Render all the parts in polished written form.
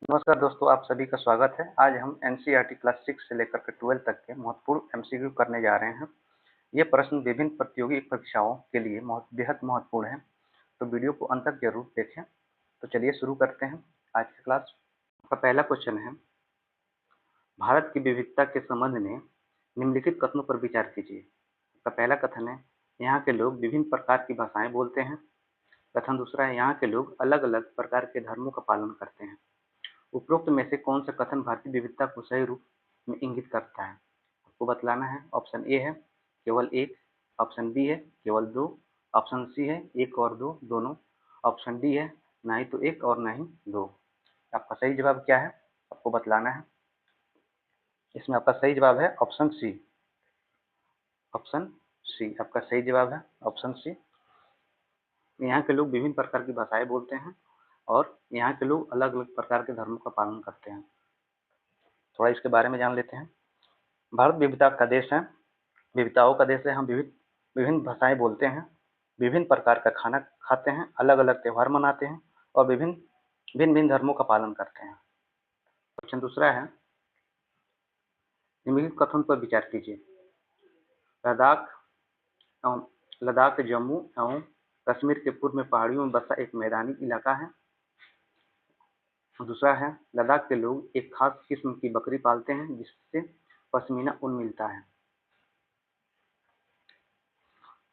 नमस्कार दोस्तों, आप सभी का स्वागत है। आज हम एनसीईआरटी क्लास 6 से लेकर के 12 तक के महत्वपूर्ण एमसीक्यू करने जा रहे हैं। ये प्रश्न विभिन्न प्रतियोगी परीक्षाओं के लिए बेहद महत्वपूर्ण है, तो वीडियो को अंत तक जरूर देखें। तो चलिए शुरू करते हैं आज की क्लास का। पहला क्वेश्चन है, भारत की विविधता के संबंध में निम्नलिखित कथनों पर विचार कीजिए। का पहला कथन है, यहाँ के लोग विभिन्न प्रकार की भाषाएं बोलते हैं। कथन दूसरा है, यहाँ के लोग अलग अलग प्रकार के धर्मों का पालन करते हैं। उपरोक्त में से कौन सा कथन भारतीय विविधता को सही रूप में इंगित करता है? आपको बतलाना है। ऑप्शन ए है केवल एक, ऑप्शन बी है केवल दो, ऑप्शन सी है एक और दो दोनों, ऑप्शन डी है ना ही तो एक और ना ही दो। आपका सही जवाब क्या है आपको बतलाना है। इसमें आपका सही जवाब है ऑप्शन सी। ऑप्शन सी आपका सही जवाब है, ऑप्शन सी। यहाँ के लोग विभिन्न प्रकार की भाषाएं बोलते हैं और यहाँ के लोग अलग अलग प्रकार के धर्मों का पालन करते हैं। थोड़ा इसके बारे में जान लेते हैं। भारत विविधता का देश है, विविधताओं का देश है। हम विभिन्न भाषाएं बोलते हैं, विभिन्न प्रकार का खाना खाते हैं, अलग अलग त्यौहार मनाते हैं और भिन्न भिन्न धर्मों का पालन करते हैं। क्वेश्चन दूसरा है, निम्नलिखित कथन पर विचार कीजिए। लद्दाख एवं लद्दाख जम्मू एवं कश्मीर के पूर्व में पहाड़ियों में बसा एक मैदानी इलाका है। दूसरा है, लद्दाख के लोग एक खास किस्म की बकरी पालते हैं जिससे पश्मीना ऊन मिलता है।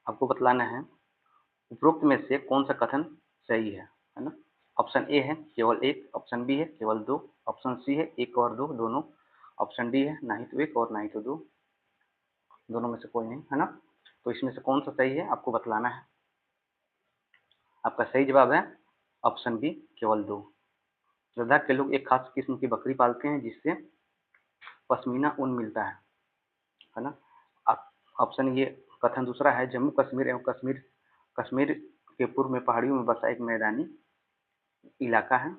आपको बतलाना है उपरोक्त में से कौन सा कथन सही है ना। ऑप्शन ए है केवल एक, ऑप्शन बी है केवल दो, ऑप्शन सी है एक और दो दोनों, ऑप्शन डी है ना ही तो एक और ना ही तो दो, दोनों में से कोई नहीं है ना। तो इसमें से कौन सा सही है आपको बतलाना है। आपका सही जवाब है ऑप्शन बी केवल दो। लद्दाख के लोग एक खास किस्म की बकरी पालते हैं जिससे पश्मीना ऊन मिलता है ना। ऑप्शन ये कथन दूसरा है, जम्मू कश्मीर एवं कश्मीर के पूर्व में पहाड़ियों में बसा एक मैदानी इलाका है।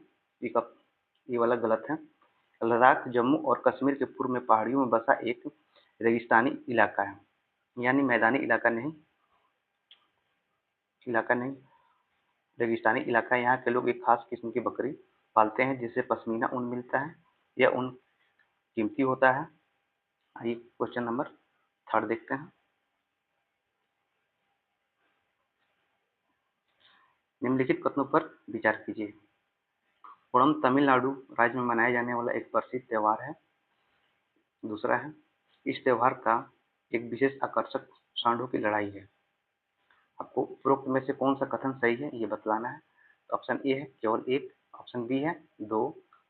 ये वाला गलत है। लद्दाख जम्मू और कश्मीर के पूर्व में पहाड़ियों में बसा एक रेगिस्तानी इलाका है, यानी मैदानी इलाका नहीं रेगिस्तानी इलाका है। यहाँ के लोग एक खास किस्म की बकरी पालते हैं जिससे पश्मीना ऊन मिलता है। यह ऊन कीमती होता है। आइए क्वेश्चन नंबर 3 देखते हैं। निम्नलिखित कथनों पर विचार कीजिए। ओणम तमिलनाडु राज्य में मनाया जाने वाला एक प्रसिद्ध त्योहार है। दूसरा है, इस त्योहार का एक विशेष आकर्षक सांडों की लड़ाई है। आपको उपरोक्त में से कौन सा कथन सही है ये बतलाना है। तो ऑप्शन ए है केवल एक, ऑप्शन बी है दो,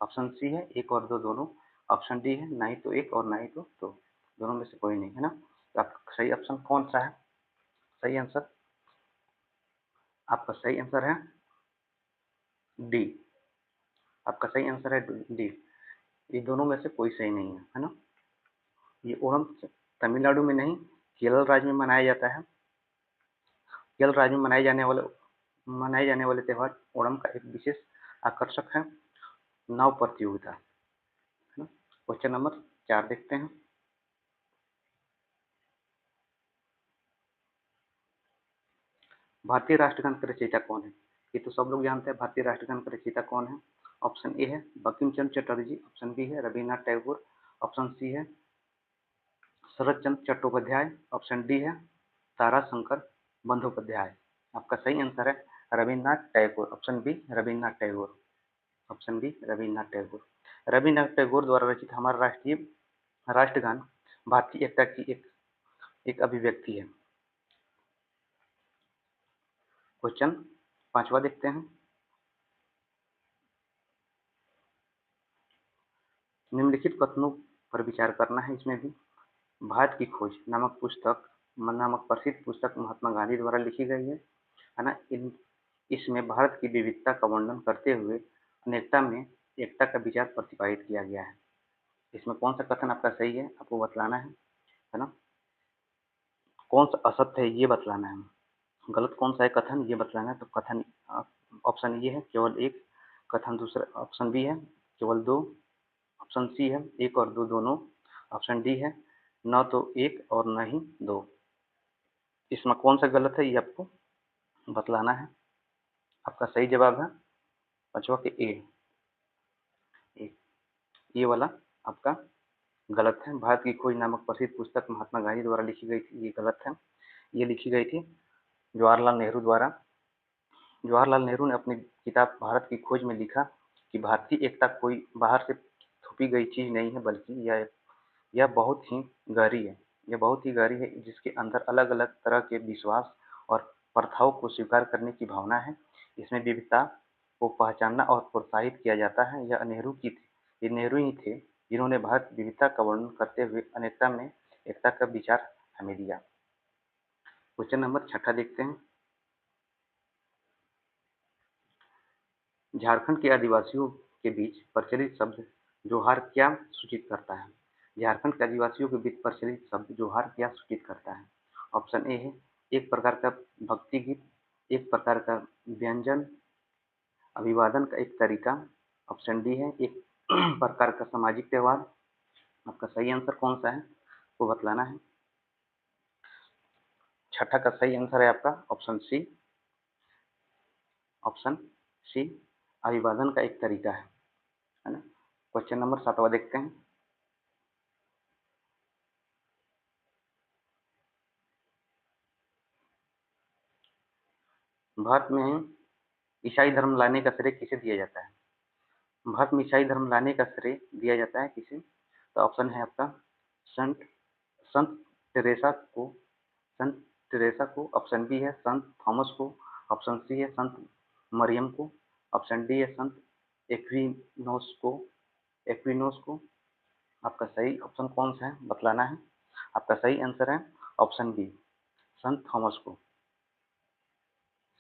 ऑप्शन सी है एक और दो दोनों, ऑप्शन डी है ना ही तो एक और ना ही तो दो, दोनों में से कोई नहीं है ना। तो आपका सही ऑप्शन कौन सा है? सही आंसर आपका सही आंसर है डी। आपका सही आंसर है डी। ये दोनों में से कोई सही नहीं है ना। ये ओणम तमिलनाडु में नहीं, केरल राज्य में मनाया जाता है। केरल राज्य में मनाए जाने वाले त्योहार ओणम का एक विशेष आकर्षक है नाव प्रतियोगिता है ना। क्वेश्चन नंबर 4 देखते हैं। भारतीय राष्ट्रगान के रचयिता कौन है? ये तो सब लोग जानते हैं, भारतीय राष्ट्रगान के रचयिता कौन है। ऑप्शन ए है बंकिम चंद्र चटर्जी, ऑप्शन बी है रविन्द्रनाथ टैगोर, ऑप्शन सी है शरत चंद्र चट्टोपाध्याय, ऑप्शन डी है ताराशंकर बंदोपाध्याय। आपका सही आंसर है Rabindranath Tagore, option B Rabindranath Tagore. Option B Rabindranath Tagore. Rabindranath Tagore द्वारा रचित हमारा राष्ट्रीय राष्ट्रगान भारतीय एकता की एक अभिव्यक्ति है। क्वेश्चन 5वां देखते हैं। निम्नलिखित कथनों पर विचार करना है। इसमें भी भारत की खोज नामक प्रसिद्ध पुस्तक महात्मा गांधी द्वारा लिखी गई है ना। इसमें भारत की विविधता का वर्णन करते हुए अनेकता में एकता का विचार प्रतिपादित किया गया है। इसमें कौन सा कथन आपका सही है आपको बतलाना है ना। कौन सा असत्य है ये बतलाना है, गलत कौन सा है कथन ये बतलाना है। तो कथन ऑप्शन ये है केवल एक, कथन दूसरा ऑप्शन बी है केवल दो, ऑप्शन सी है एक और दो दोनों, ऑप्शन डी है न तो एक और न ही दो। इसमें कौन सा गलत है ये आपको बतलाना है। आपका सही जवाब है 5वां के ए। ये वाला आपका गलत है। भारत की खोज नामक प्रसिद्ध पुस्तक महात्मा गांधी द्वारा लिखी गई थी, ये गलत है। ये लिखी गई थी जवाहरलाल नेहरू द्वारा। जवाहरलाल नेहरू ने अपनी किताब भारत की खोज में लिखा कि भारतीय एकता कोई बाहर से थोपी गई चीज नहीं है, बल्कि यह बहुत ही गहरी है। यह बहुत ही गहरी है, जिसके अंदर अलग अलग तरह के विश्वास और प्रथाओं को स्वीकार करने की भावना है। इसमें विविधता को पहचानना और प्रोत्साहित किया जाता है। यह नेहरू की थी, ये नेहरू ही थे जिन्होंने भारत विविधता का वर्णन करते हुए अनेकता में एकता का विचार हमें दिया। क्वेश्चन नंबर 6 देखते हैं। झारखंड के आदिवासियों के बीच प्रचलित शब्द जोहार क्या सूचित करता है? झारखंड के आदिवासियों के बीच प्रचलित शब्द जोहार क्या सूचित करता है? ऑप्शन ए है एक प्रकार का भक्ति गीत, एक प्रकार का व्यंजन, अभिवादन का एक तरीका। ऑप्शन डी है एक प्रकार का सामाजिक त्योहार। आपका सही आंसर कौन सा है वो बतलाना है। 6 का सही आंसर है आपका ऑप्शन सी। ऑप्शन सी अभिवादन का एक तरीका है ना। क्वेश्चन नंबर 7 देखते हैं। भारत में ईसाई धर्म लाने का श्रेय किसे दिया जाता है? भारत में ईसाई धर्म लाने का श्रेय दिया जाता है किसे? तो ऑप्शन है आपका संत संत टेरेसा को। संत टेरेसा को। ऑप्शन बी है संत थॉमस को। ऑप्शन सी है संत मरियम को। ऑप्शन डी है संत एक्विनोस को। एक्विनोस को। आपका सही ऑप्शन कौन सा है बतलाना है। आपका सही आंसर है ऑप्शन बी संत थॉमस को।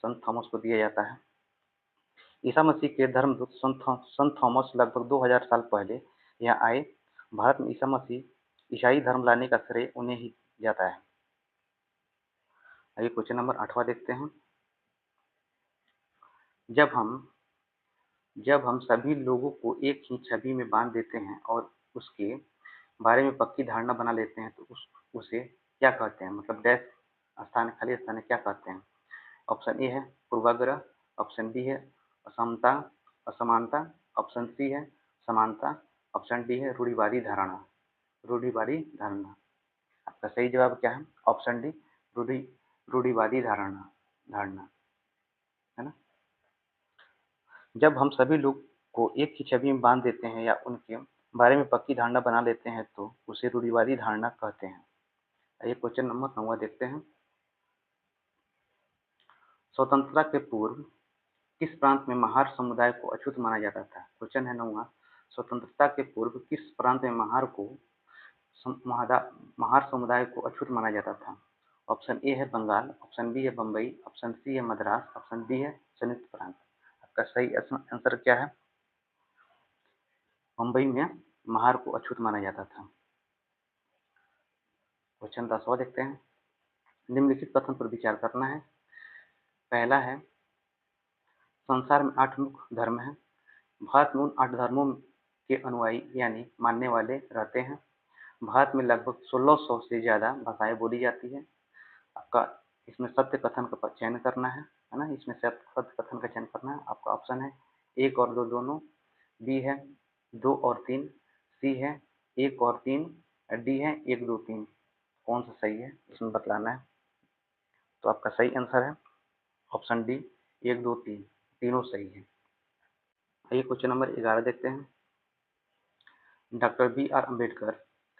संत थॉमस को दिया जाता है। ईसा मसीह के धर्मदूत संत थॉमस लगभग 2000 साल पहले यहाँ आए। भारत में ईसा मसीह ईसाई धर्म लाने का श्रेय उन्हें ही जाता है। आइए क्वेश्चन नंबर 8 देखते हैं। जब हम जब हम सभी लोगों को एक ही छवि में बांध देते हैं और उसके बारे में पक्की धारणा बना लेते हैं तो उसे क्या कहते हैं? मतलब डैश स्थान खाली स्थान है, क्या कहते हैं? ऑप्शन ए है पूर्वाग्रह। ऑप्शन बी है असमता असमानता। ऑप्शन सी है समानता। ऑप्शन डी है रूढ़िवादी धारणा। रूढ़िवादी धारणा। आपका सही जवाब क्या है? ऑप्शन डी रूढ़ि रूढ़िवादी धारणा धारणा है ना। जब हम सभी लोग को एक ही छवि में बांध देते हैं या उनके बारे में पक्की धारणा बना लेते हैं तो उसे रूढ़िवादी धारणा कहते हैं। आइए क्वेश्चन नंबर 9 देखते हैं। स्वतंत्रता के पूर्व किस प्रांत में महार समुदाय को अछूत माना जाता था? क्वेश्चन है 9। स्वतंत्रता के पूर्व किस प्रांत में महार समुदाय को अछूत माना जाता था? ऑप्शन ए है बंगाल। ऑप्शन बी है बम्बई। ऑप्शन सी है मद्रास। ऑप्शन डी है संयुक्त प्रांत। आपका सही आंसर क्या है? मुंबई में महार को अछूत माना जाता था। क्वेश्चन 10 देखते हैं। निम्नलिखित कथन पर विचार करना है। पहला है संसार में 8 मुख्य धर्म हैं। भारत में उन 8 धर्मों के अनुयायी यानी मानने वाले रहते हैं। भारत में लगभग 1600 से ज्यादा भाषाएं बोली जाती है। आपका इसमें सत्य कथन का चयन करना है ना। इसमें सत्य कथन का चयन करना है। आपका ऑप्शन है 1 और 2 दोनों। बी है 2 और 3। सी है 1 और 3। डी है 1 2 3। कौन सा सही है इसमें बतलाना है। तो आपका सही आंसर है ऑप्शन डी 1 2 3 तीनों सही है। आइए क्वेश्चन नंबर 11 देखते हैं। डॉक्टर बी आर अम्बेडकर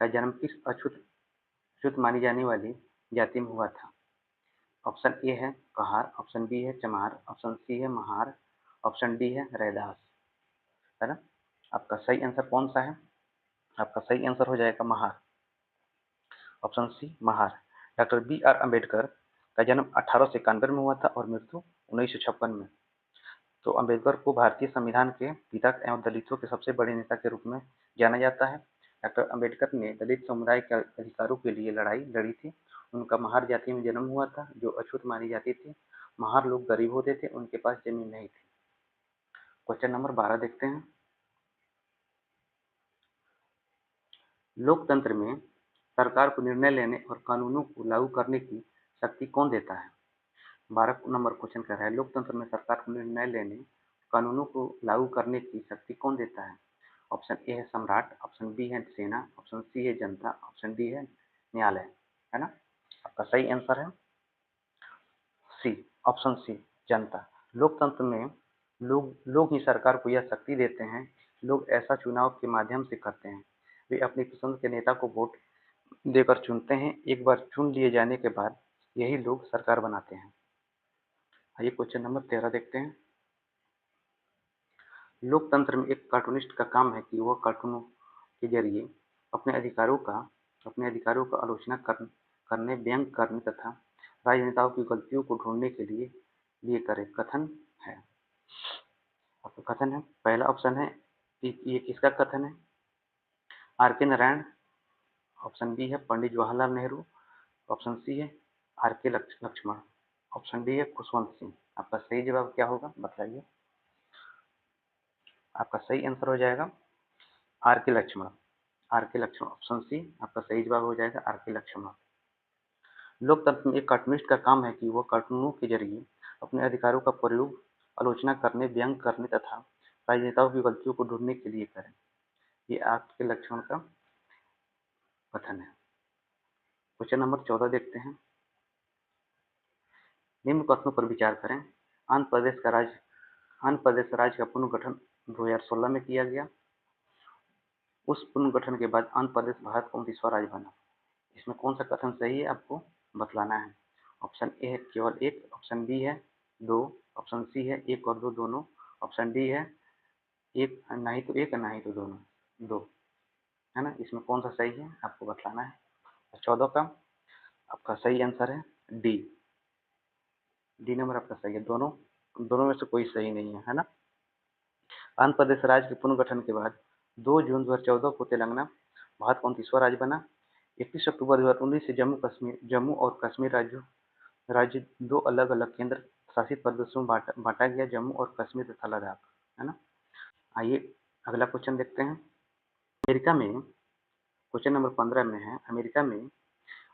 का जन्म किस अछूत मानी जाने वाली जाति में हुआ था? ऑप्शन ए है कहार। ऑप्शन बी है चमार। ऑप्शन सी है महार। ऑप्शन डी है रैदास। है ना। आपका सही आंसर कौन सा है? आपका सही आंसर हो जाएगा Mahar. Option C Mahar. Doctor B R Ambedkar का जन्म 1891 में हुआ था और मृत्यु 1956 में। तो अम्बेडकर को भारतीय संविधान के पिता एवं दलितों के सबसे बड़े नेता के रूप में जाना जाता है। डॉक्टर अम्बेडकर ने दलित समुदाय के अधिकारों के लिए लड़ाई लड़ी थी। उनका महार जाति में जन्म हुआ था जो अछूत मानी जाती थी। महार लोग गरीब होते थे, उनके पास जमीन नहीं थी। क्वेश्चन नंबर 12 देखते हैं। लोकतंत्र में सरकार को निर्णय लेने और कानूनों को लागू करने की शक्ति कौन देता है? 12 नंबर क्वेश्चन कह रहा है लोकतंत्र में सरकार को निर्णय लेने कानूनों को लागू करने की शक्ति कौन देता है? ऑप्शन ए है सम्राट, ऑप्शन बी है सेना, ऑप्शन सी है जनता, ऑप्शन डी है न्यायालय, है ना। आपका सही आंसर है सी, ऑप्शन सी, जनता। लोकतंत्र में लोग ही सरकार को यह शक्ति देते हैं। लोग ऐसा चुनाव के माध्यम से करते हैं। वे अपनी पसंद के नेता को वोट देकर चुनते हैं। एक बार चुन लिए जाने के बाद यही लोग सरकार बनाते हैं। आइए क्वेश्चन नंबर 13 देखते हैं। लोकतंत्र में एक कार्टूनिस्ट का काम है कि वह कार्टूनों के जरिए अपने अधिकारों का आलोचना करने, व्यंग करने तथा राजनेताओं की गलतियों को ढूंढने के लिए करे। कथन है, आपका कथन है। पहला ऑप्शन है, ये किसका कथन है? आर के नारायण, ऑप्शन बी है पंडित जवाहरलाल नेहरू, ऑप्शन सी है आर के लक्ष्मण, ऑप्शन डी है खुशवंत सिंह। आपका सही जवाब क्या होगा बताइए। आपका सही आंसर हो जाएगा आर के लक्ष्मण। आर के लक्ष्मण, ऑप्शन सी आपका सही जवाब हो जाएगा, आर के लक्ष्मण। लोकतंत्र में एक कार्टूनिस्ट का काम है कि वह कार्टूनों के जरिए अपने अधिकारों का प्रयोग आलोचना करने, व्यंग करने तथा राजनेताओं की गलतियों को ढूंढने के लिए करें। ये आर के लक्ष्मण का कथन है। क्वेश्चन नंबर 14 देखते हैं। निम्न कथनों पर विचार करें। आंध्र प्रदेश राज्य का पुनर्गठन 2016 में किया गया। उस पुनर्गठन के बाद आंध्र प्रदेश भारत का 29वां राज्य बना। इसमें कौन सा कथन सही है आपको बतलाना है। ऑप्शन ए है केवल एक, ऑप्शन बी है दो, ऑप्शन सी है एक और दो दोनों, ऑप्शन डी है एक नहीं तो एक नहीं तो दोनों दो, है ना। इसमें कौन सा सही है आपको बतलाना है। 14 का आपका सही आंसर है डी। डी नंबर आपका सही है। दोनों दोनों में से कोई सही नहीं है, है ना। आंध्र प्रदेश राज्य के पुनर्गठन के बाद 2 जून 2014 को तेलंगाना भारत का 29वां राज्य बना। 31 अक्टूबर 2019 से जम्मू और कश्मीर राज्य दो अलग अलग केंद्र शासित प्रदेशों में बांटा गया, जम्मू और कश्मीर तथा लद्दाख, है ना। आइए अगला क्वेश्चन देखते हैं। अमेरिका में क्वेश्चन नंबर 15 में है, अमेरिका में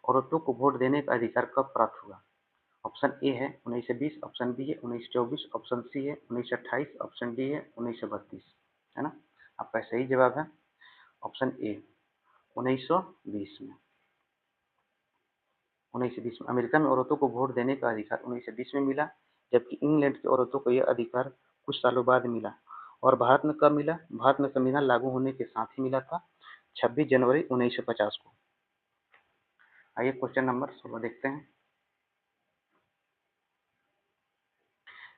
औरतों को वोट देने का अधिकार कब प्राप्त हुआ। ऑप्शन ए है 1920, ऑप्शन बी है 1924, ऑप्शन सी है 1928, ऑप्शन डी है 1932, है ना। आपका सही जवाब है ऑप्शन ए 1920 में। 1920 में अमेरिका में औरतों को वोट देने का अधिकार 1920 में मिला, जबकि इंग्लैंड की औरतों को यह अधिकार कुछ सालों बाद मिला। और भारत में कब मिला? भारत में संविधान लागू होने के साथ ही मिला था, 26 जनवरी 1950 को। आइए क्वेश्चन नंबर 16 देखते हैं।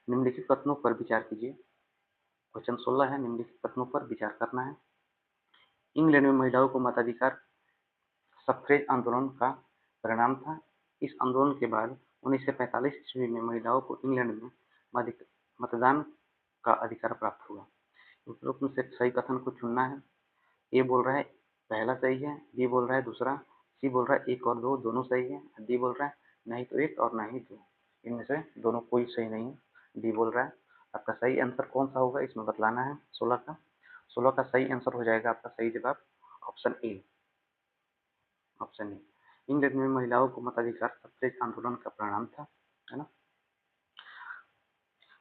निम्नलिखित कथनों पर विचार कीजिए। क्वेश्चन 16 है, निम्नलिखित कथनों पर विचार करना है। इंग्लैंड में महिलाओं को मताधिकार सफ्रेज आंदोलन का परिणाम था। इस आंदोलन के बाद 1945 ईस्वी में महिलाओं को इंग्लैंड में मतदान का अधिकार प्राप्त हुआ। उपरोक्त में से सही कथन को चुनना है। ए बोल रहा है पहला सही है, बी बोल रहा है दूसरा, सी बोल रहा है एक और दो दोनों सही है, डी बोल रहा है नहीं तो एक और नहीं दो। इनमें से दोनों कोई सही नहीं है, डी बोल रहा है। आपका सही आंसर कौन सा होगा इसमें बतलाना है। 16 का सही आंसर हो जाएगा आपका सही जवाब option A. Option A, England में महिलाओं को मताधिकार सत्याग्रह आंदोलन का परिणाम था, है ना।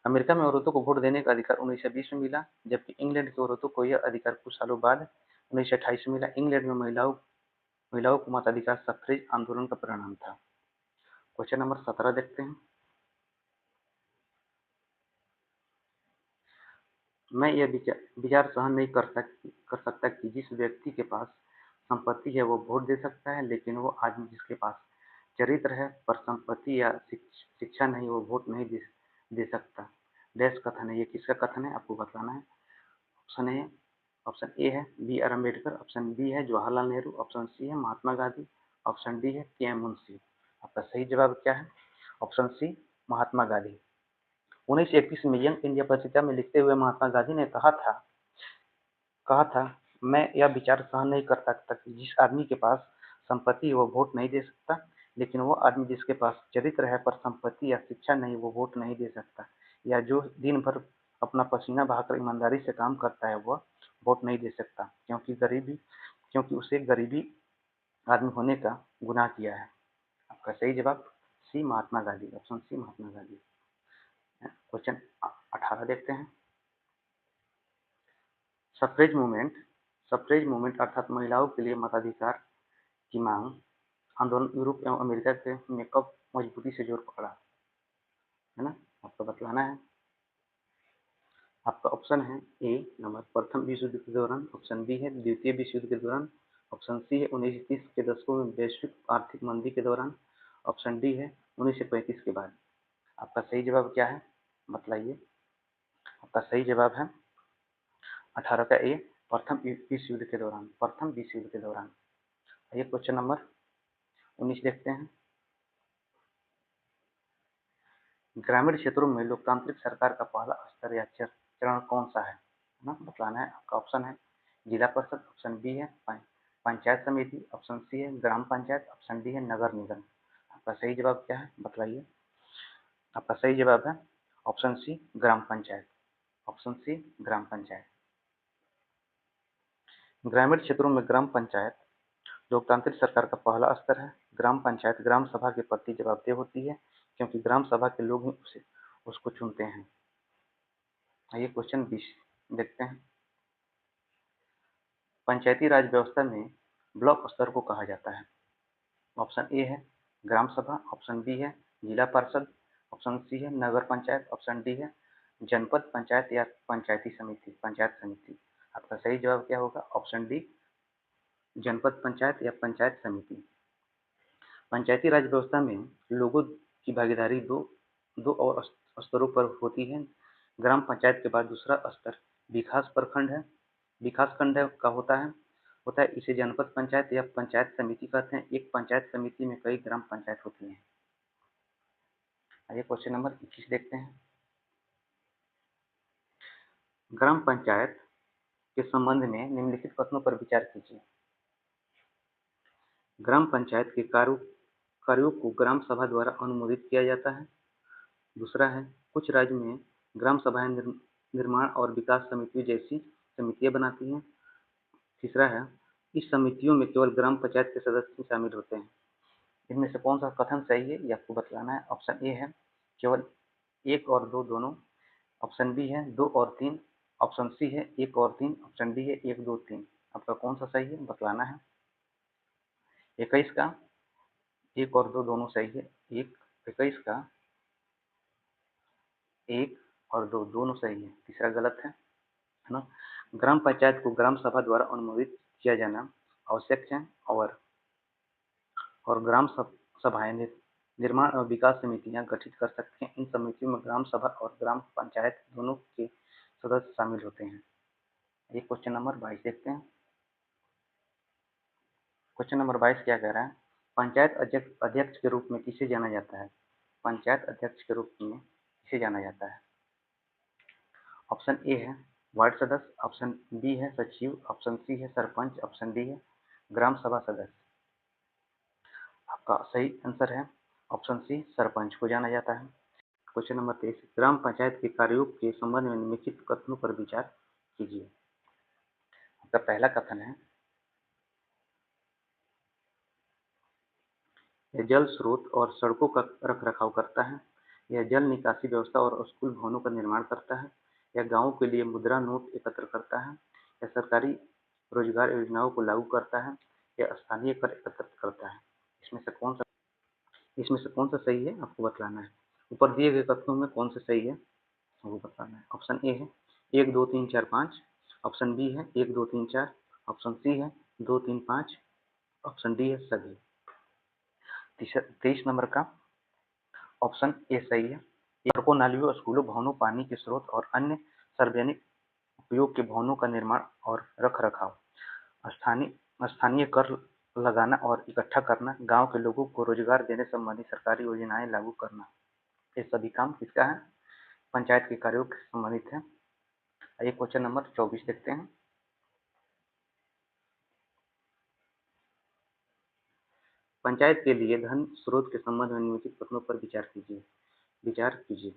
अमेरिका में औरतों को वोट देने का अधिकार 1920 में मिला, जबकि इंग्लैंड की औरतों को यह अधिकार कुछ सालों बाद 1928 में मिला। इंग्लैंड में महिलाओं को मताधिकार सत्याग्रह आंदोलन का परिणाम था। क्वेश्चन नंबर 17 देखते हैं। मैं यह विचार सहन नहीं कर सकता कि जिस व्यक्ति के पास संपत्ति है वो वोट दे सकता है, लेकिन वो आदमी जिसके पास चरित्र है पर संपत्ति या शिक्षा नहीं वो वोट नहीं दे सकता। डैश कथन है, ये किसका कथन है आपको बताना है। ऑप्शन ए है B R Ambedkar, option B है जवाहरलाल नेहरू, ऑप्शन सी है महात्मा गांधी, ऑप्शन डी है के एम मुंशी। आपका सही जवाब क्या है? Option C Mahatma Gandhi. 1931 में यंग इंडिया पत्रिका में लिखते हुए महात्मा गांधी ने कहा था मैं यह विचार सहन नहीं कर सकता कि जिस आदमी के पास संपत्ति है वो वोट नहीं दे सकता, लेकिन वो आदमी जिसके पास चरित्र है पर संपत्ति या शिक्षा नहीं वो वोट नहीं दे सकता, या जो दिन भर अपना पसीना बहाकर ईमानदारी से काम करता है वह वोट नहीं दे सकता, क्योंकि उसे गरीबी आदमी होने का गुनाह किया है। आपका सही जवाब सी Mahatma Gandhi, option C Mahatma Gandhi. Question 18 देखते हैं। सफ्रेज मूवमेंट अर्थात महिलाओं के लिए मताधिकार की मांग आंदोलन यूरोप एवं अमेरिका के में कब मजबूती से जोर पकड़ा, है ना? आपको बतलाना है। आपका ऑप्शन है ए नंबर प्रथम विश्व युद्ध के दौरान, ऑप्शन बी है द्वितीय विश्व युद्ध के दौरान, ऑप्शन सी है 1930 के दशकों में वैश्विक आर्थिक मंदी के दौरान, ऑप्शन डी है 1935 के बाद। आपका सही जवाब क्या है बतलाइए। आपका सही जवाब है 18 का ए, प्रथम विश्व युद्ध के दौरान, प्रथम विश्व युद्ध के दौरान। आइए क्वेश्चन नंबर 19 देखते हैं। ग्रामीण क्षेत्रों में लोकतांत्रिक सरकार का पहला स्तर या चरण कौन सा है ना? बतलाना है। आपका ऑप्शन है जिला परिषद, ऑप्शन बी है पंचायत समिति, ऑप्शन सी है ग्राम पंचायत, ऑप्शन डी है नगर निगम। आपका सही जवाब क्या है बतलाइए। आपका सही जवाब है ऑप्शन सी ग्राम पंचायत, ऑप्शन सी ग्राम पंचायत। ग्रामीण क्षेत्रों में ग्राम पंचायत लोकतांत्रिक सरकार का पहला स्तर है। ग्राम पंचायत ग्राम सभा के प्रति जवाबदेह होती है, क्योंकि ग्राम सभा के लोग ही उसको चुनते हैं। आइए क्वेश्चन 20 देखते हैं। पंचायती राज व्यवस्था में ब्लॉक स्तर को कहा जाता है। ऑप्शन ए है ग्राम सभा, ऑप्शन बी है जिला परिषद, ऑप्शन सी है नगर पंचायत, ऑप्शन डी है जनपद पंचायत या पंचायती समिति, पंचायत समिति। आपका सही जवाब क्या होगा? ऑप्शन डी जनपद पंचायत या पंचायत समिति। पंचायती राज व्यवस्था में लोगों की भागीदारी दो और स्तरों पर होती है। ग्राम पंचायत के बाद दूसरा स्तर विकास प्रखंड है, विकास खंड का होता है। इसे जनपद पंचायत या पंचायत समिति कहते हैं। एक पंचायत समिति में कई ग्राम पंचायत होती हैं। आइए क्वेश्चन नंबर 21 देखते हैं। ग्राम पंचायत के संबंध में निम्नलिखित कथनों पर विचार कीजिए। ग्राम पंचायत के कार्यों को ग्राम सभा द्वारा अनुमोदित किया जाता है। दूसरा है कुछ राज्य में ग्राम सभाएं निर्माण और विकास समितियों जैसी समितियां बनाती हैं। तीसरा है इस समितियों में केवल ग्राम पंचायत के सदस्य शामिल होते हैं। इनमें से कौन सा कथन सही है ये आपको बतलाना है। ऑप्शन ए है केवल 1 और 2 दोनों, ऑप्शन बी है 2 और 3, ऑप्शन सी है 1 और 3, ऑप्शन डी है 1, 2, 3। आपका कौन सा सही है बतलाना है। 21 का 1 और 2 दोनों सही है। 21 का 1 और 2 दोनों सही है, तीसरा गलत है ना। ग्राम पंचायत को ग्राम सभा द्वारा अनुमोदित किया जाना आवश्यक है और ग्राम सभाएं निर्माण और विकास समितियां गठित कर सकते हैं। इन समितियों में ग्राम सभा और ग्राम पंचायत दोनों के सदस्य शामिल होते हैं। ये क्वेश्चन नंबर 22 देखते हैं। क्वेश्चन नंबर 22 क्या कह रहा है? पंचायत अध्यक्ष के रूप में किसे जाना जाता है? पंचायत अध्यक्ष के रूप में किसे जाना जाता है? ऑप्शन ए है वार्ड सदस्य, ऑप्शन बी है सचिव, ऑप्शन सी है सरपंच, ऑप्शन डी है ग्राम सभा सदस्य। आपका सही आंसर है ऑप्शन सी सरपंच को जाना जाता है। क्वेश्चन नंबर 23 ग्राम पंचायत के कार्यों के संबंध में निम्नलिखित कथनों पर विचार कीजिए। आपका पहला कथन है यह जल स्रोत और सड़कों का रखरखाव करता है। यह जल निकासी व्यवस्था और स्कूल भवनों का निर्माण करता है। यह गाँवों के लिए मुद्रा नोट एकत्र करता है। यह सरकारी रोजगार योजनाओं को लागू करता है। यह स्थानीय कर एकत्र करता है। इसमें से कौन सा सही है आपको बतलाना है। ऊपर दिए गए कथनों में कौन सा सही है वो बताना है। ऑप्शन ए है 1, 2, 3, 4, 5, ऑप्शन बी है 1, 2, 3, 4, ऑप्शन सी है 2, 3, 5, ऑप्शन डी है सभी। 23 नंबर का ऑप्शन ए सही है। सड़कों, नालियों, स्कूलों, भवनों, पानी के स्रोत और अन्य सार्वजनिक उपयोग के भवनों का निर्माण और रखरखाव, स्थानीय कर लगाना और इकट्ठा करना, गांव के लोगों को रोजगार देने संबंधी सरकारी योजनाएं लागू करना, ये सभी काम किसका है? पंचायत के कार्यों से संबंधित है। आइए क्वेश्चन नंबर 24 देखते हैं। पंचायत के लिए धन स्रोत के संबंध में निम्नलिखित कथनों पर विचार कीजिए।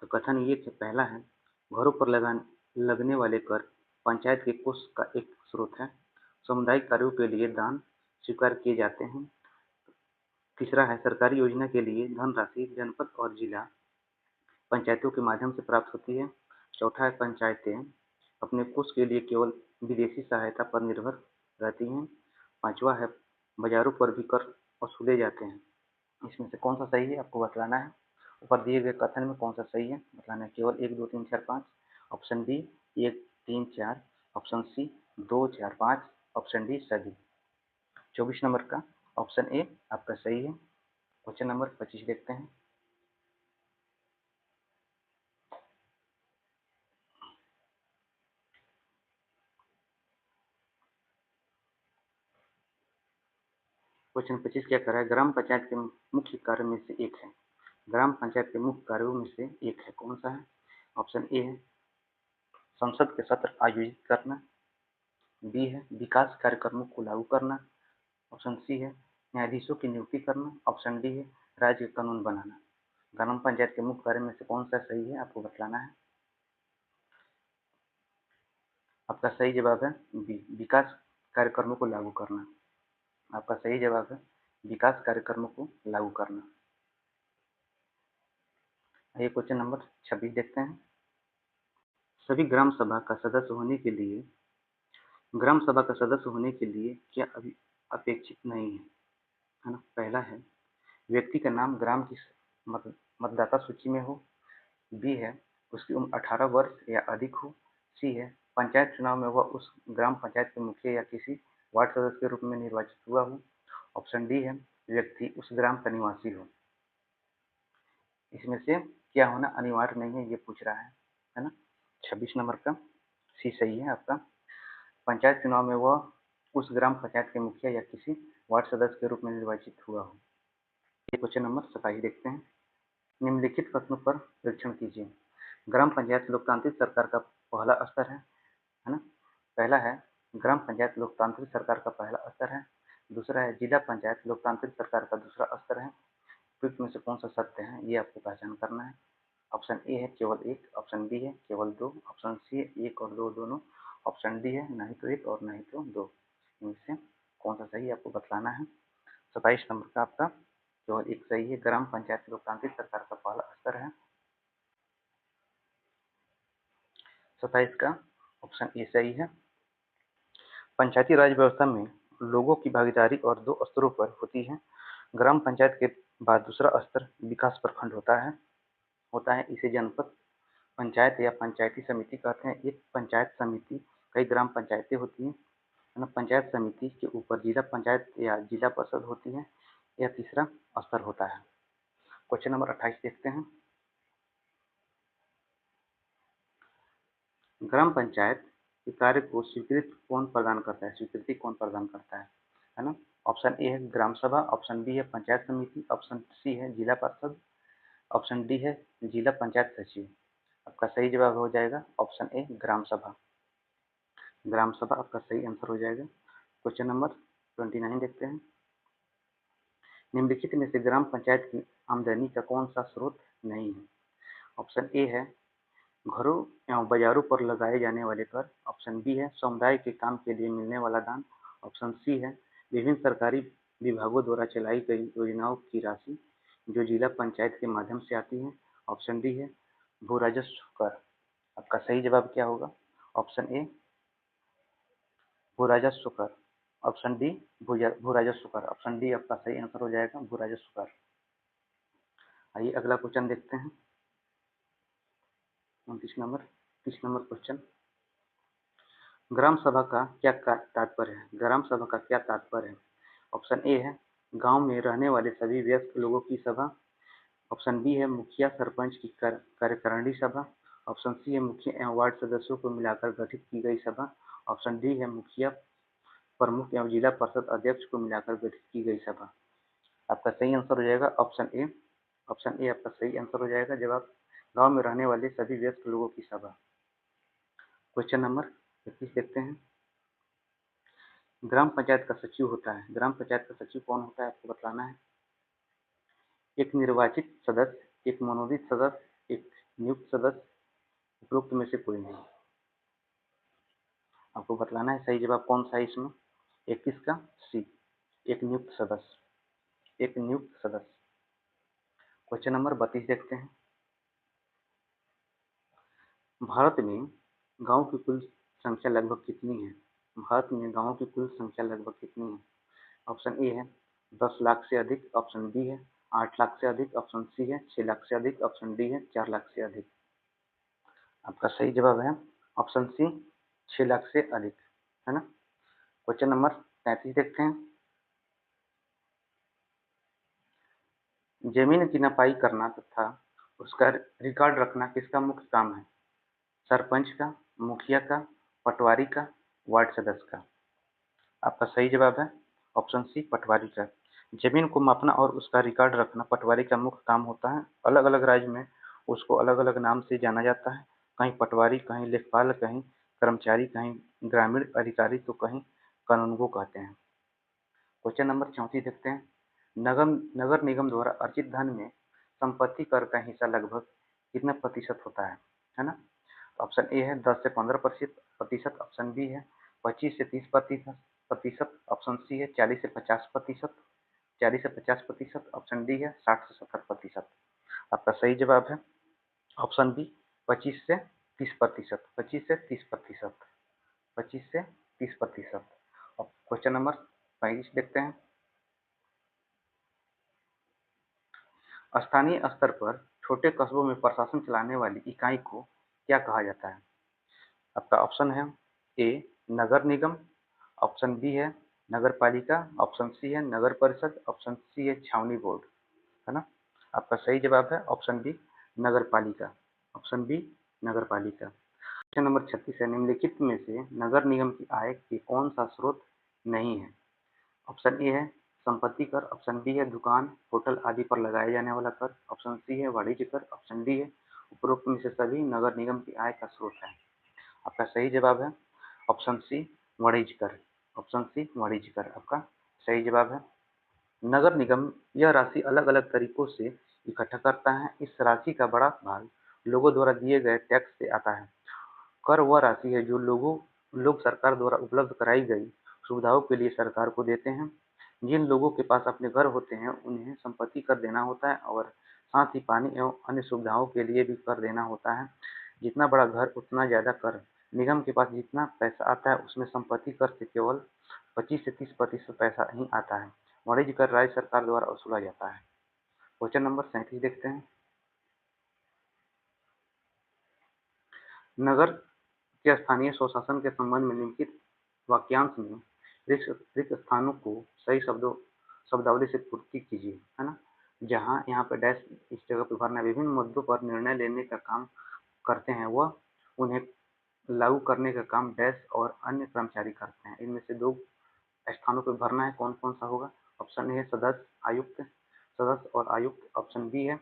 तो कथन ये पहला है घरों पर लगने वाले कर पंचायत के कोष का एक स्रोत है। सामुदायिक कार्यों के लिए दान स्वीकार किए जाते हैं। तीसरा है सरकारी योजना के लिए धनराशि जनपद और जिला पंचायतों के माध्यम से प्राप्त होती है। चौथा है पंचायतें अपने कोष के लिए केवल विदेशी सहायता पर निर्भर रहती हैं। 5वां है बाजारों पर भी कर वसूले जाते हैं। इसमें से कौन सा सही है आपको बतलाना है। ऊपर दिए गए कथन में कौन सा सही है बतलाना है। केवल 1 2 3 4 5, option B 1 3 4, option C 2 4 5, option D सभी। 24 नंबर का ऑप्शन ए आपका सही है। क्वेश्चन नंबर 25 देखते हैं। क्वेश्चन 25 क्या कर रहा है, ग्राम पंचायत के मुख्य कार्य में से एक है। ग्राम पंचायत के मुख्य कार्यों में से एक है, कौन सा है। ऑप्शन ए है संसद के सत्र आयोजित करना, बी है विकास कार्यक्रमों को लागू करना, ऑप्शन सी है न्यायाधीशों की नियुक्ति करना, ऑप्शन डी है राज्य का कानून बनाना। ग्राम पंचायत के मुख्य कार्य में से कौन सा सही है आपको बतलाना है। आपका सही जवाब है बी विकास कार्यक्रमों को लागू करना। आपका सही जवाब है विकास कार्यक्रमों को लागू करना। आइए क्वेश्चन नंबर 26 देखते हैं। सभी ग्राम सभा का सदस्य होने के लिए ग्राम सभा का सदस्य होने के लिए क्या अभी अपेक्षित नहीं है, है ना। पहला है व्यक्ति का नाम ग्राम की मतदाता सूची में हो, बी है उसकी उम्र 18 वर्ष या अधिक हो, सी है पंचायत चुनाव में वह उस ग्राम पंचायत के मुखिया या किसी वार्ड सदस्य के रूप में निर्वाचित हुआ हो, ऑप्शन डी है व्यक्ति उस ग्राम का निवासी हो। इसमें से क्या होना अनिवार्य नहीं है ये पूछ रहा है ना। 26 नंबर का सी सही है आपका। पंचायत चुनाव में वह उस ग्राम पंचायत के मुखिया या किसी वार्ड सदस्य के रूप में निर्वाचित हुआ हो। क्वेश्चन नंबर 27 देखते हैं। निम्नलिखित कथनों पर परीक्षण कीजिए। ग्राम पंचायत लोकतांत्रिक सरकार का पहला स्तर है ना। पहला है ग्राम पंचायत लोकतांत्रिक सरकार का पहला स्तर है। दूसरा है जिला पंचायत लोकतांत्रिक सरकार का दूसरा स्तर है। उपयुक्त में से कौन सा सत्य है ये आपको पहचान करना है। ऑप्शन ए है केवल एक, ऑप्शन बी है केवल दो, ऑप्शन सी है एक और दो दोनों, ऑप्शन डी है नहीं तो एक और नहीं तो दो। इनमें से कौन सा सही आपको बतलाना है। 27 नंबर का आपका केवल एक सही है। ग्राम पंचायत लोकतांत्रिक सरकार का पहला स्तर है। 27 का ऑप्शन ए सही है। पंचायती राज व्यवस्था में लोगों की भागीदारी और दो स्तरों पर होती है। ग्राम पंचायत के बाद दूसरा स्तर विकास प्रखंड होता है। इसे जनपद पंचायत या पंचायती समिति कहते हैं। एक पंचायत समिति कई ग्राम पंचायतें होती हैं, है ना। पंचायत समिति के ऊपर जिला पंचायत या जिला परिषद होती है। यह तीसरा स्तर होता है। क्वेश्चन नंबर 28 देखते हैं। ग्राम पंचायत के कार्य को स्वीकृति कौन प्रदान करता है ना। ऑप्शन ए है ग्राम सभा, ऑप्शन बी है पंचायत समिति, ऑप्शन सी है जिला परिषद, ऑप्शन डी है जिला पंचायत सचिव। आपका सही जवाब हो जाएगा ऑप्शन ए ग्राम सभा। ग्राम सभा आपका सही आंसर हो जाएगा। क्वेश्चन नंबर 29 देखते हैं। निम्नलिखित में से ग्राम पंचायत की आमदनी का कौन सा स्रोत नहीं है। ऑप्शन ए है घरों एवं बाजारों पर लगाए जाने वाले कर, ऑप्शन बी है समुदाय के काम के लिए मिलने वाला दान, ऑप्शन सी है विभिन्न सरकारी विभागों द्वारा चलाई गई योजनाओं की राशि जो जिला पंचायत के माध्यम से आती है, ऑप्शन डी है भू राजस्व कर। आपका सही जवाब क्या होगा। ऑप्शन ए भू राजस्व कर, ऑप्शन डी भू राजस्व कर। ऑप्शन डी आपका सही आंसर हो जाएगा भू राजस्व कर। आइए अगला क्वेश्चन देखते हैं। 30 नंबर क्वेश्चन। ग्राम सभा का क्या तात्पर्य है। ग्राम सभा का क्या तात्पर्य है। ऑप्शन ए है गांव में रहने वाले सभी वयस्क लोगों की सभा, ऑप्शन बी है मुखिया सरपंच की कार्यकारिणी सभा, ऑप्शन सी है मुखिया एवं वार्ड सदस्यों को मिलाकर गठित की गई सभा, ऑप्शन डी है मुखिया प्रमुख एवं जिला परिषद अध्यक्ष को मिलाकर गठित की गई सभा। आपका सही आंसर हो जाएगा ऑप्शन ए। ऑप्शन ए आपका सही आंसर हो जाएगा जवाब गांव में रहने वाले सभी वयस्क लोगों की सभा। क्वेश्चन नंबर 21 देखते हैं। ग्राम पंचायत का सचिव होता है। ग्राम पंचायत का सचिव कौन होता है आपको बतलाना है। एक निर्वाचित सदस्य, एक मनोनीत सदस्य, एक नियुक्त सदस्य, उपरोक्त में से कोई नहीं। आपको बतलाना है सही जवाब कौन सा है इसमें। 21 का सी एक नियुक्त सदस्य, एक नियुक्त सदस्य। क्वेश्चन नंबर 32 देखते हैं। भारत में गांव की कुल संख्या लगभग कितनी है? भारत में गाँवों की कुल संख्या लगभग कितनी है? ऑप्शन ए है 10 लाख से अधिक, ऑप्शन बी है 8 लाख से अधिक, ऑप्शन सी है 6 लाख से अधिक, ऑप्शन डी है 4 लाख से अधिक। आपका सही जवाब है ऑप्शन सी 6 लाख से अधिक, है ना। क्वेश्चन नंबर 35 देखते हैं। जमीन की नपाई करना तथा उसका रिकॉर्ड रखना किसका मुख्य काम है? सरपंच का, मुखिया का, पटवारी का, वार्ड सदस्य का। आपका सही जवाब है ऑप्शन सी पटवारी का। जमीन को मापना और उसका रिकॉर्ड रखना पटवारी का मुख्य काम होता है। अलग अलग राज्य में उसको अलग अलग नाम से जाना जाता है, कहीं पटवारी, कहीं लेखपाल, कहीं कर्मचारी, कहीं ग्रामीण अधिकारी, तो कहीं कानूनगो कहते हैं। क्वेश्चन नंबर 34 देखते हैं। नगर निगम द्वारा अर्जित धन में संपत्ति कर का हिस्सा लगभग कितना प्रतिशत होता है ना। ऑप्शन ए है 10 से 15 प्रतिशत, ऑप्शन बी है 25 से 30 प्रतिशत, ऑप्शन सी है 40 से 50 प्रतिशत, 40 से 50%, ऑप्शन डी है 60 से 70%। आपका सही जवाब है ऑप्शन बी 25 से 30%, 25 से 30%, 25 से 30%। अब क्वेश्चन नंबर 35 देखते हैं। स्थानीय स्तर पर छोटे कस्बों में प्रशासन चलाने वाली इकाई को क्या कहा जाता है? आपका ऑप्शन है ए नगर निगम, ऑप्शन बी है नगर पालिका, ऑप्शन सी है नगर परिषद, ऑप्शन सी है छावनी बोर्ड, है ना। आपका सही जवाब है ऑप्शन बी नगर पालिका, ऑप्शन बी नगर पालिका। क्वेश्चन नंबर 36 है। निम्नलिखित में से नगर निगम की आय के कौन सा स्रोत नहीं है? ऑप्शन ए है संपत्ति कर, ऑप्शन बी है दुकान, होटल आदि पर लगाए जाने वाला कर, ऑप्शन सी है वाणिज्य कर, ऑप्शन डी है उपरोक्त में से सभी नगर निगम की आय का स्रोत है। आपका सही जवाब है ऑप्शन सी वाणिज्य कर, ऑप्शन सी वाणिज्य कर आपका सही जवाब है। नगर निगम यह राशि अलग अलग तरीकों से इकट्ठा करता है। इस राशि का बड़ा भाग लोगों द्वारा दिए गए टैक्स से आता है। कर वह राशि है जो लोग सरकार द्वारा उपलब्ध कराई गई सुविधाओं के लिए सरकार को देते हैं। जिन लोगों के पास अपने घर होते हैं उन्हें संपत्ति कर देना होता है और साथ ही पानी एवं अन्य सुविधाओं के लिए भी कर देना होता है। जितना बड़ा घर उतना ज्यादा कर। निगम के पास जितना पैसा आता है उसमें संपत्ति कर से केवल 25 से 30% पैसा ही आता है। वाणिज्य कर राज्य सरकार द्वारा वसूला जाता है। क्वेश्चन नंबर 37 देखते हैं। नगर के स्थानीय स्वशासन के संबंध में निम्नलिखित वाक्यांश में रिक्त स्थानों को सही शब्दावली से पूर्ति कीजिए, है ना। जहाँ यहाँ पे डैश इस जगह पे भरना है। विभिन्न मुद्दों पर निर्णय लेने का काम करते हैं वह, उन्हें लागू करने का काम डैश और अन्य कर्मचारी करते हैं। इनमें से दो स्थानों पर भरना है, कौन कौन सा होगा? ऑप्शन ए है सदस्य आयुक्त, सदस्य और आयुक्त, ऑप्शन बी है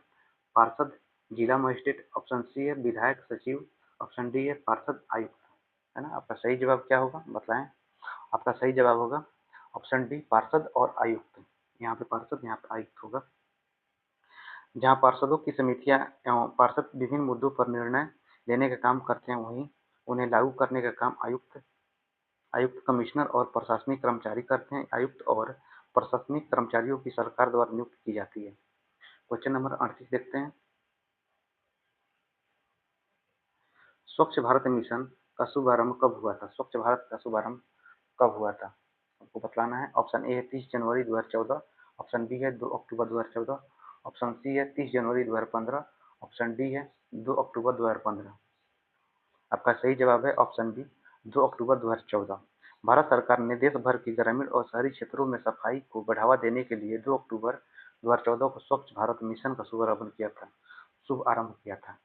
पार्षद जिला मजिस्ट्रेट, ऑप्शन सी है विधायक सचिव, ऑप्शन डी है पार्षद आयुक्त, है ना। आपका सही जवाब क्या होगा बताएं? आपका सही जवाब होगा ऑप्शन डी पार्षद और आयुक्त। यहाँ पे पार्षद, यहाँ पे आयुक्त होगा। जहाँ पार्षदों की समितियां एवं पार्षद विभिन्न मुद्दों पर निर्णय लेने का काम करते हैं, वहीं उन्हें लागू करने का काम आयुक्त, कमिश्नर और प्रशासनिक कर्मचारी करते हैं। आयुक्त और प्रशासनिक कर्मचारियों की सरकार द्वारा नियुक्त की जाती है। क्वेश्चन नंबर 38 देखते हैं। स्वच्छ भारत मिशन का शुभारंभ कब हुआ था? स्वच्छ भारत का शुभारंभ कब हुआ था आपको बतलाना है। ऑप्शन ए है 30 जनवरी 2014, ऑप्शन बी है 2 अक्टूबर 2014, ऑप्शन सी है 30 जनवरी 2015, ऑप्शन डी है 2 अक्टूबर 2015। आपका सही जवाब है ऑप्शन बी 2 अक्टूबर 2014। भारत सरकार ने देश भर के ग्रामीण और शहरी क्षेत्रों में सफाई को बढ़ावा देने के लिए 2 अक्टूबर 2014 को स्वच्छ भारत मिशन का शुभ आरंभ किया था।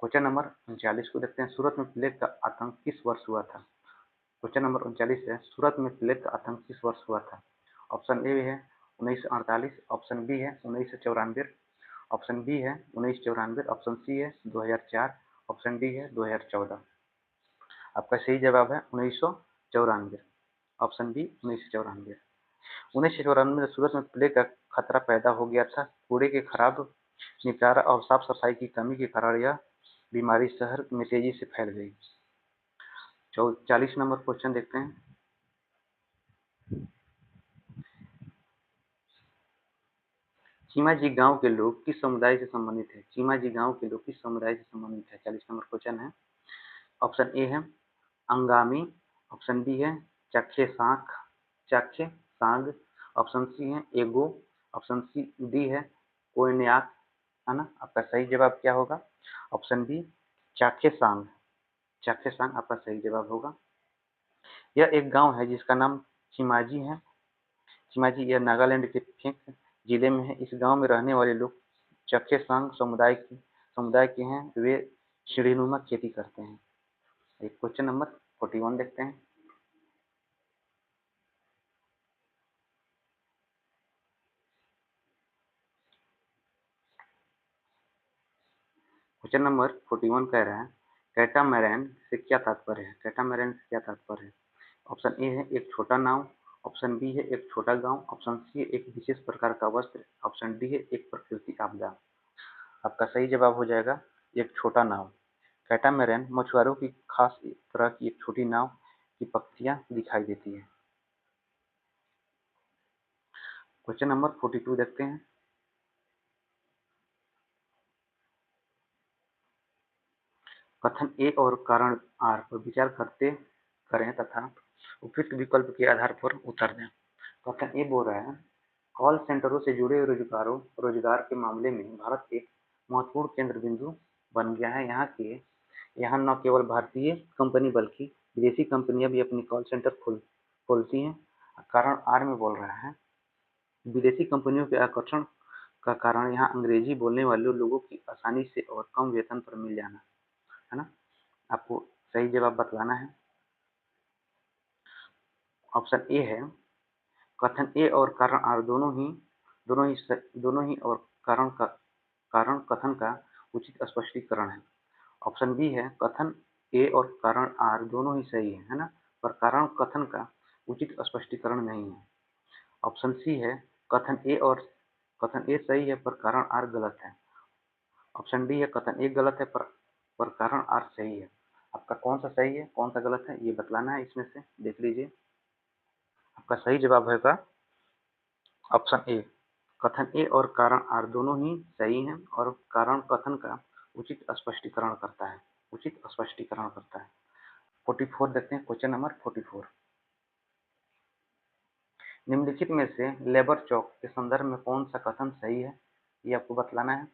क्वेश्चन नंबर 39 को देखते हैं। सूरत में प्लेग का आतंक किस वर्ष हुआ था? क्वेश्चन नंबर 39 है। सूरत में प्लेग का आतंक किस वर्ष हुआ था? ऑप्शन ए है 1948, ऑप्शन बी है 1994, ऑप्शन बी है 1994, ऑप्शन सी है 2004, ऑप्शन डी है 2014। आपका सही जवाब है 1994, ऑप्शन बी 1994। 1994 में सूरत में प्लेग का खतरा पैदा हो गया था। कूड़े के खराब निपटारा और साफ सफाई की कमी के कारण यह बीमारी शहर में तेजी से फैल गई। 40 नंबर क्वेश्चन देखते हैं। चीमाजी गांव के लोग किस समुदाय से संबंधित है? चीमाजी गांव के लोग किस समुदाय से संबंधित है? 40 नंबर क्वेश्चन है। ऑप्शन ए है अंगामी, ऑप्शन बी है चखे साख चखे सांग, ऑप्शन सी है एगो, ऑप्शन सी डी है कोयन्याक, है ना। आपका सही जवाब क्या होगा? ऑप्शन बी चाखे सांग, चाखे सांग आपका सही जवाब होगा। यह एक गांव है जिसका नाम चिमाजी है। चिमाजी यह नागालैंड के फेक जिले में है। इस गांव में रहने वाले लोग चखेसांग समुदाय के हैं। वे सीढ़ीनुमा खेती करते हैं। एक क्वेश्चन नंबर 41 देखते हैं। क्वेश्चन नंबर 41 कह रहा है कैटामैरान से क्या तात्पर्य है? कैटामैरान से क्या तात्पर्य है? ऑप्शन ए है एक छोटा नाव, ऑप्शन बी है एक छोटा गांव, ऑप्शन सी है एक विशेष प्रकार का वस्त्र, ऑप्शन डी है एक प्राकृतिक आपदा। आपका सही जवाब हो जाएगा एक छोटा नाव। कैटामैरान मछुआरों की खास तरह की एक छोटी नाव की पंक्तियां दिखाई देती है। क्वेश्चन नंबर 42 देखते हैं। कथन ए और कारण आर पर विचार करें तथा उपयुक्त विकल्प के आधार पर उत्तर दें। कथन ए बोल रहा है कॉल सेंटरों से जुड़े रोजगार के मामले में भारत एक महत्वपूर्ण केंद्र बिंदु बन गया है। यहाँ न केवल भारतीय कंपनी बल्कि विदेशी कंपनियां भी अपनी कॉल सेंटर खोलती हैं। कारण आर में बोल रहा है विदेशी कंपनियों के आकर्षण का कारण यहाँ अंग्रेजी बोलने वाले लोगों की आसानी से और कम वेतन पर मिल जाना, है ना। आपको सही जवाब बतलाना है। ऑप्शन ए है कथन ए और कारण आर दोनों ही और कारण कथन का उचित स्पष्टीकरण है। ऑप्शन बी है कथन ए और कारण आर दोनों ही सही है ना, पर कारण कथन का उचित स्पष्टीकरण नहीं है। ऑप्शन सी है कथन ए सही है पर कारण आर गलत है। ऑप्शन डी है कथन ए गलत है पर कारण आर सही है। आपका कौन सा सही है कौन सा गलत है ये बतलाना है। इसमें से देख लीजिए। आपका सही जवाब होगा ऑप्शन ए। कथन ए और कारण आर दोनों ही सही हैं और कारण कथन का उचित स्पष्टीकरण करता है। 44 देखते हैं। क्वेश्चन नंबर 44 निम्नलिखित में से लेबर चौक के संदर्भ में कौन सा कथन सही है ये आपको बतलाना है।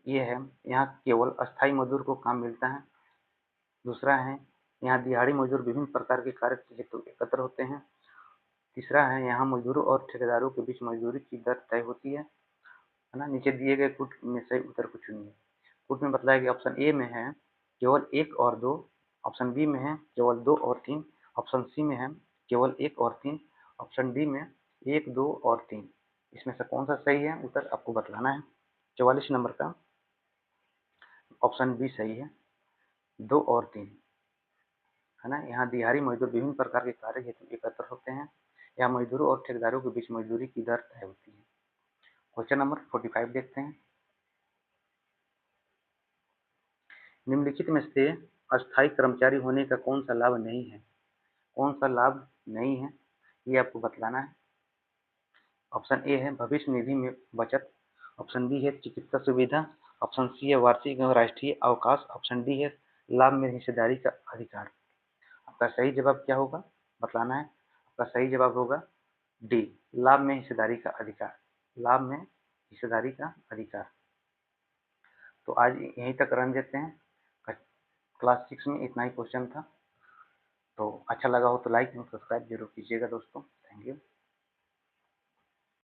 ये है यहाँ केवल अस्थायी मजदूर को काम मिलता है। दूसरा है यहाँ दिहाड़ी मजदूर विभिन्न प्रकार के कार्य के हेतु एकत्र होते हैं। तीसरा है यहाँ मजदूरों और ठेकेदारों के बीच मजदूरी की दर तय होती है ना। नीचे दिए गए कूट में सही उत्तर को चुनिए। कूट में बतलाया गया ऑप्शन ए में है केवल 1 और 2, ऑप्शन बी में है केवल 2 और 3, ऑप्शन सी में है केवल 1 और 3, ऑप्शन डी में 1, 2 और 3। इसमें से कौन सा सही है उत्तर आपको बतलाना है। 44 नंबर का ऑप्शन बी सही है 2 और 3, है ना। यहाँ दिहाड़ी मजदूर विभिन्न प्रकार के कार्य हेतु एकत्र होते हैं। यहाँ मजदूरों और ठेकेदारों के बीच मजदूरी की दर तय होती है। क्वेश्चन नंबर 45 देखते हैं। निम्नलिखित में से अस्थायी कर्मचारी होने का कौन सा लाभ नहीं है? कौन सा लाभ नहीं है ये आपको बतलाना है। ऑप्शन ए है भविष्य निधि में बचत, ऑप्शन बी है चिकित्सा सुविधा, ऑप्शन सी है वार्षिक एवं राष्ट्रीय अवकाश, ऑप्शन डी है लाभ में हिस्सेदारी का अधिकार। आपका सही जवाब क्या होगा बतलाना है। आपका सही जवाब होगा डी लाभ में हिस्सेदारी का अधिकार। लाभ में हिस्सेदारी का अधिकार। तो आज यहीं तक रहने देते हैं। क्लास 6 में इतना ही क्वेश्चन था। तो अच्छा लगा हो तो लाइक एवं सब्सक्राइब जरूर कीजिएगा दोस्तों। Thank you.